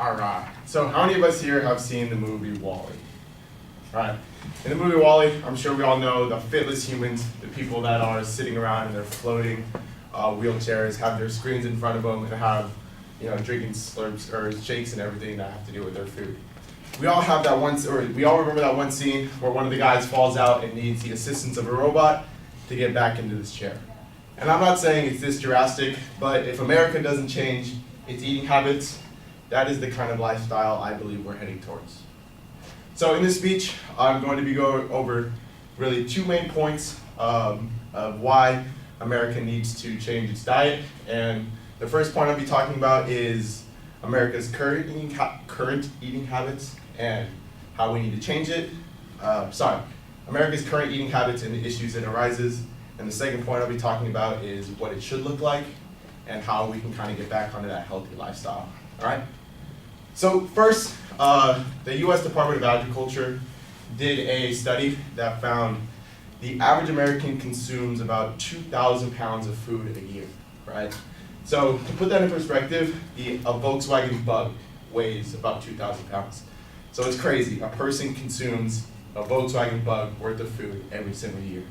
All right. So how many of us here have seen the movie WALL-E? Right. In the movie WALL-E, I'm sure we all know the fitless humans, the people that are sitting around in their floating wheelchairs, have their screens in front of them, and have, drinking slurps or shakes and everything that have to do with their food. We all have that one, or we all remember that one scene where one of the guys falls out and needs the assistance of a robot to get back into this chair. And I'm not saying it's this drastic, but if America doesn't change its eating habits, that is the kind of lifestyle I believe we're heading towards. So in this speech, I'm going to be going over really two main points of why America needs to change its diet. And the first point I'll be talking about is America's current eating habits and how we need to change it. America's current eating habits and the issues it arises. And the second point I'll be talking about is what it should look like and how we can kind of get back onto that healthy lifestyle. All right? So first, the U.S. Department of Agriculture did a study that found the average American consumes about 2,000 pounds of food a year, right? So to put that in perspective, a Volkswagen Bug weighs about 2,000 pounds. So it's crazy. A person consumes a Volkswagen Bug worth of food every single year.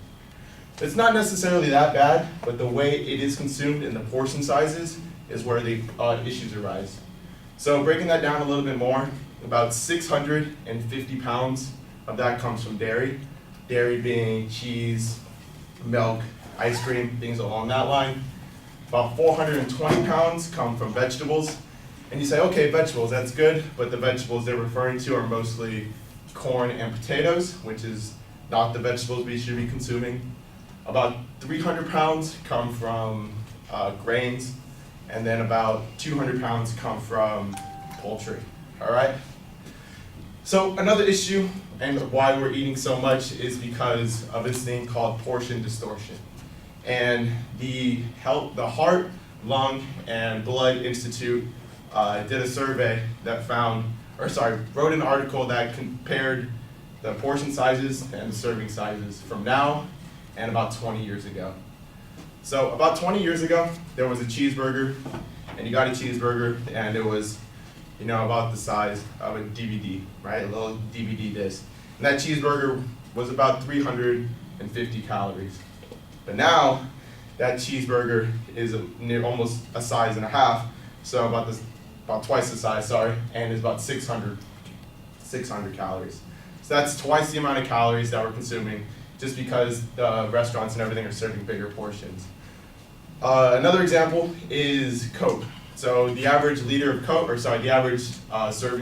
It's not necessarily that bad, but the way it is consumed and the portion sizes is where the issues arise. So breaking that down a little bit more, about 650 pounds of that comes from dairy. Dairy being cheese, milk, ice cream, things along that line. About 420 pounds come from vegetables. And you say, okay, vegetables, that's good, but the vegetables they're referring to are mostly corn and potatoes, which is not the vegetables we should be consuming. About 300 pounds come from grains, and then about 200 pounds come from poultry, all right? So another issue and why we're eating so much is because of this thing called portion distortion. And the Heart, Lung, and Blood Institute did a survey that wrote an article that compared the portion sizes and the serving sizes from now and about 20 years ago. So about 20 years ago, there was a cheeseburger, and you got a cheeseburger, and it was, about the size of a DVD, right? A little DVD disc. And that cheeseburger was about 350 calories. But now, that cheeseburger is almost a size and a half, so about twice the size, and is about 600 calories. So that's twice the amount of calories that we're consuming, just because the restaurants and everything are serving bigger portions. Another example is Coke. So the average serving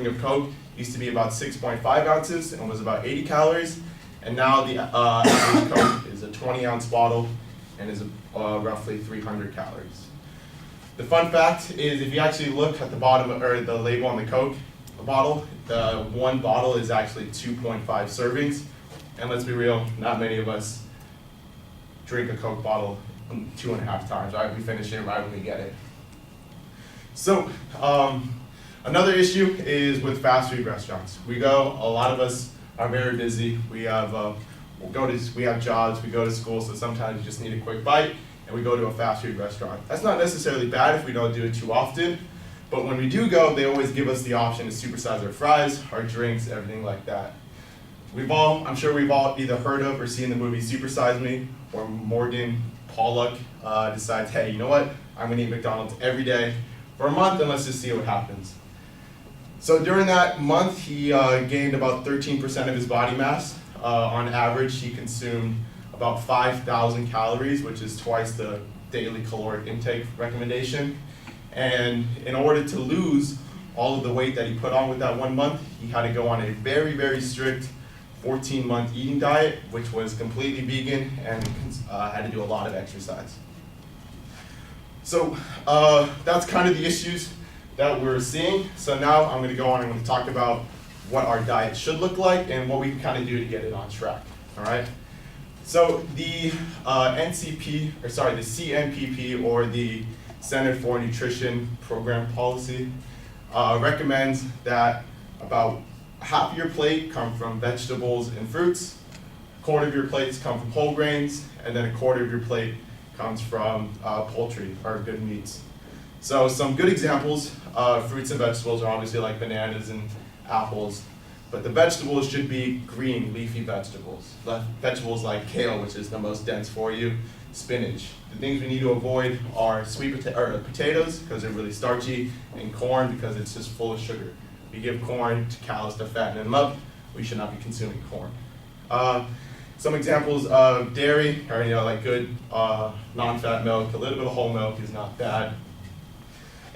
of Coke used to be about 6.5 ounces and was about 80 calories. And now the average Coke is a 20-ounce bottle and is roughly 300 calories. The fun fact is if you actually look at the bottom, or the label on the Coke bottle, the one bottle is actually 2.5 servings. And let's be real, not many of us drink a Coke bottle 2.5 times, right? We finish it right when we get it. So another issue is with fast food restaurants. A lot of us are very busy. We have jobs, we go to school, so sometimes you just need a quick bite, and we go to a fast food restaurant. That's not necessarily bad if we don't do it too often, but when we do go, they always give us the option to supersize our fries, our drinks, everything like that. I'm sure we've all either heard of or seen the movie Super Size Me, where Morgan Pollock decides, hey, you know what? I'm gonna eat McDonald's every day for a month, and let's just see what happens. So during that month, he gained about 13% of his body mass. On average, he consumed about 5,000 calories, which is twice the daily caloric intake recommendation. And in order to lose all of the weight that he put on with that 1 month, he had to go on a very, very strict 14-month eating diet, which was completely vegan and had to do a lot of exercise. So that's kind of the issues that we're seeing. So now I'm going to go on and I'm going to talk about what our diet should look like and what we can kind of do to get it on track. All right. So the CNPP, or the Center for Nutrition Program Policy, recommends that about half of your plate come from vegetables and fruits, a quarter of your plates come from whole grains, and then a quarter of your plate comes from poultry or good meats. So some good examples of fruits and vegetables are obviously like bananas and apples, but the vegetables should be green, leafy vegetables. Vegetables like kale, which is the most dense for you, spinach. The things we need to avoid are potatoes, because they're really starchy, and corn, because it's just full of sugar. We give corn to cows to fatten them up. We should not be consuming corn. Some examples of dairy are, like good non-fat milk. A little bit of whole milk is not bad.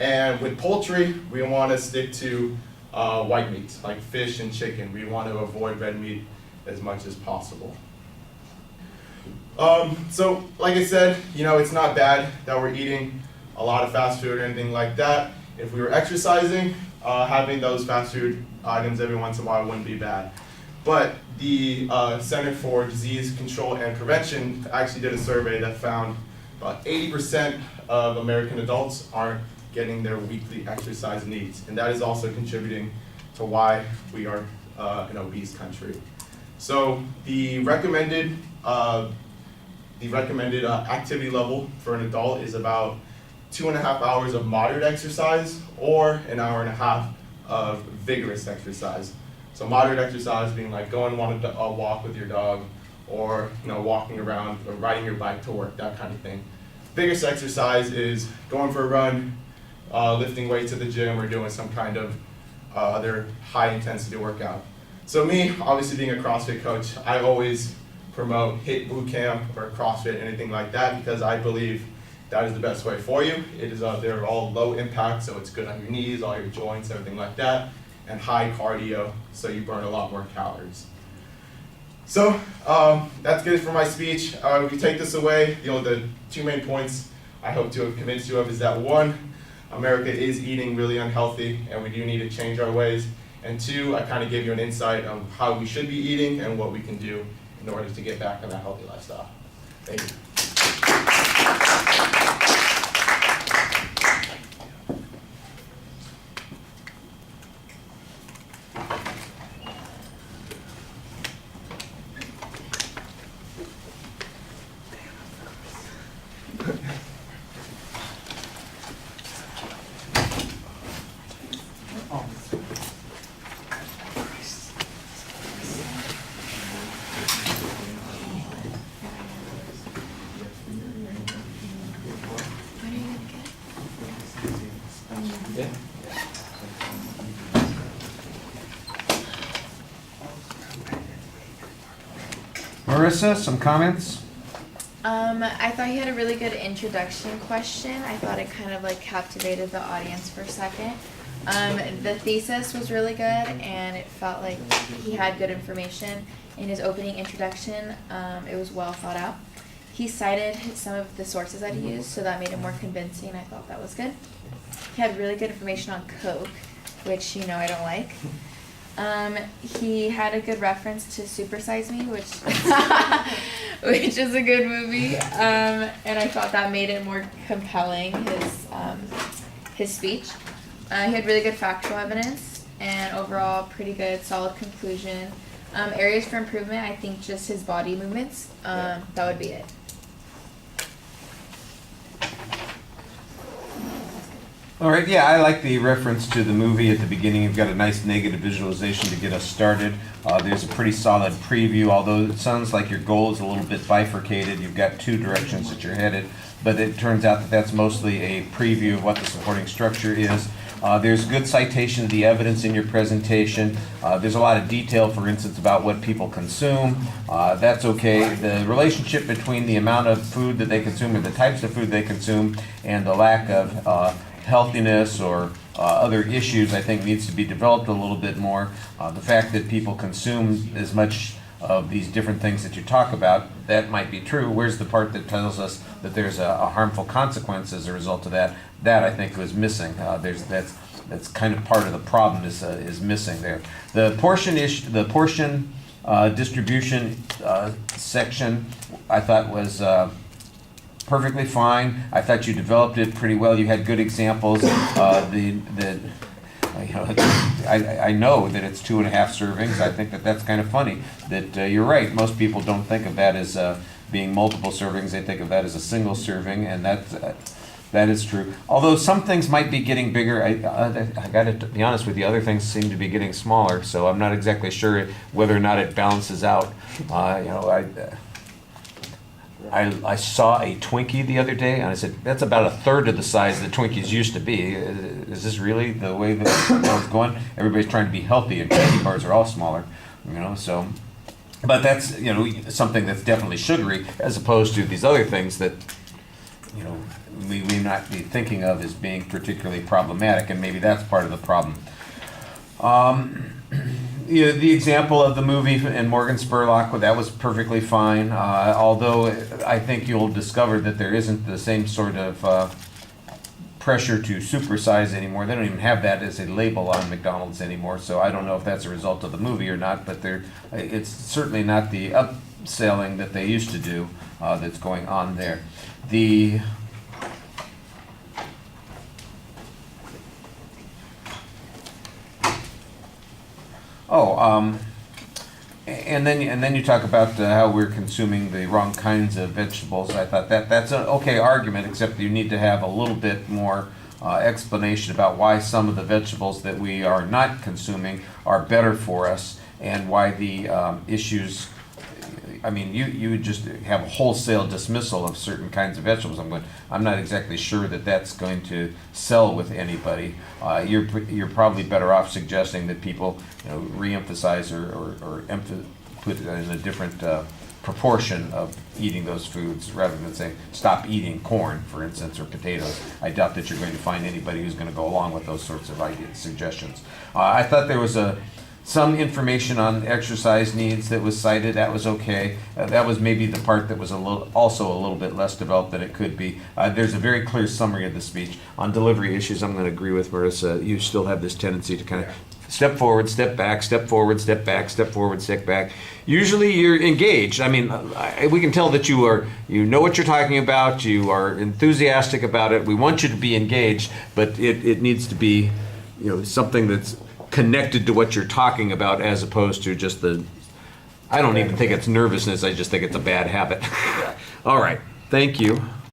And with poultry, we want to stick to white meats, like fish and chicken. We want to avoid red meat as much as possible. So, like I said, it's not bad that we're eating a lot of fast food or anything like that. If we were exercising, having those fast food items every once in a while wouldn't be bad. But the Center for Disease Control and Prevention actually did a survey that found about 80% of American adults aren't getting their weekly exercise needs. And that is also contributing to why we are an obese country. So the recommended activity level for an adult is about 2.5 hours of moderate exercise or an hour and a half of vigorous exercise. So moderate exercise being like going on a walk with your dog, or walking around or riding your bike to work, that kind of thing. Vigorous exercise is going for a run, lifting weights at the gym, or doing some kind of other high intensity workout. So me, obviously being a CrossFit coach, I always promote HIIT boot camp or CrossFit, anything like that, because I believe that is the best way for you. It is they're all low impact, so it's good on your knees, all your joints, everything like that, and high cardio, so you burn a lot more calories. So that's good for my speech. If you take this away, the two main points I hope to have convinced you of is that one, America is eating really unhealthy, and we do need to change our ways. And two, I kind of gave you an insight on how we should be eating and what we can do in order to get back on that healthy lifestyle. Thank you. Marissa, some comments? I thought you had a really good introduction question. I thought it kind of captivated the audience for a second. The thesis was really good, and it felt like he had good information in his opening introduction. It was well thought out. He cited some of the sources that he used, so that made it more convincing. I thought that was good. He had really good information on Coke, which I don't like. He had a good reference to Super Size Me, which which is a good movie, and I thought that made it more compelling, his speech. He had really good factual evidence, and overall pretty good, solid conclusion. Areas for improvement, I think just his body movements, that would be it. All right, yeah, I like the reference to the movie at the beginning. You've got a nice negative visualization to get us started. There's a pretty solid preview, although it sounds like your goal is a little bit bifurcated. You've got two directions that you're headed, but it turns out that that's mostly a preview of what the supporting structure is. There's good citation of the evidence in your presentation. There's a lot of detail, for instance, about what people consume. That's okay. The relationship between the amount of food that they consume or the types of food they consume and the lack of healthiness or other issues, I think, needs to be developed a little bit more. The fact that people consume as much of these different things that you talk about, that might be true. Where's the part that tells us that there's a harmful consequence as a result of that? That, I think, was missing. That's kind of part of the problem is missing there. The portion distribution section, I thought was perfectly fine. I thought you developed it pretty well. You had good examples. I know that it's 2.5 servings. I think that's kind of funny. That you're right. Most people don't think of that as being multiple servings. They think of that as a single serving, and That is true. Although some things might be getting bigger, I got to be honest with you, other things seem to be getting smaller, so I'm not exactly sure whether or not it balances out. I saw a Twinkie the other day, and I said, that's about a third of the size that Twinkies used to be. Is this really the way that it's going? Everybody's trying to be healthy, and candy bars are all smaller, so. But that's, something that's definitely sugary, as opposed to these other things that, we may not be thinking of as being particularly problematic, and maybe that's part of the problem. The example of the movie and Morgan Spurlock, well, that was perfectly fine, although I think you'll discover that there isn't the same sort of pressure to supersize anymore. They don't even have that as a label on McDonald's anymore, so I don't know if that's a result of the movie or not, but it's certainly not the upselling that they used to do that's going on there. And then you talk about how we're consuming the wrong kinds of vegetables. I thought that's an okay argument, except you need to have a little bit more explanation about why some of the vegetables that we are not consuming are better for us, and why the issues. I mean, you would just have a wholesale dismissal of certain kinds of vegetables. I'm not exactly sure that that's going to sell with anybody. You're probably better off suggesting that people reemphasize or put it in a different proportion of eating those foods, rather than saying stop eating corn, for instance, or potatoes. I doubt that you're going to find anybody who's going to go along with those sorts of suggestions. I thought there was some information on exercise needs that was cited. That was okay. That was maybe the part that was also a little bit less developed than it could be. There's a very clear summary of the speech. On delivery issues, I'm going to agree with Marissa. You still have this tendency to kind of step forward, step back, step forward, step back, step forward, step back. Usually you're engaged. I mean, we can tell that you know what you're talking about, you are enthusiastic about it. We want you to be engaged, but it needs to be something that's connected to what you're talking about, as opposed to just I don't even think it's nervousness, I just think it's a bad habit. All right, thank you.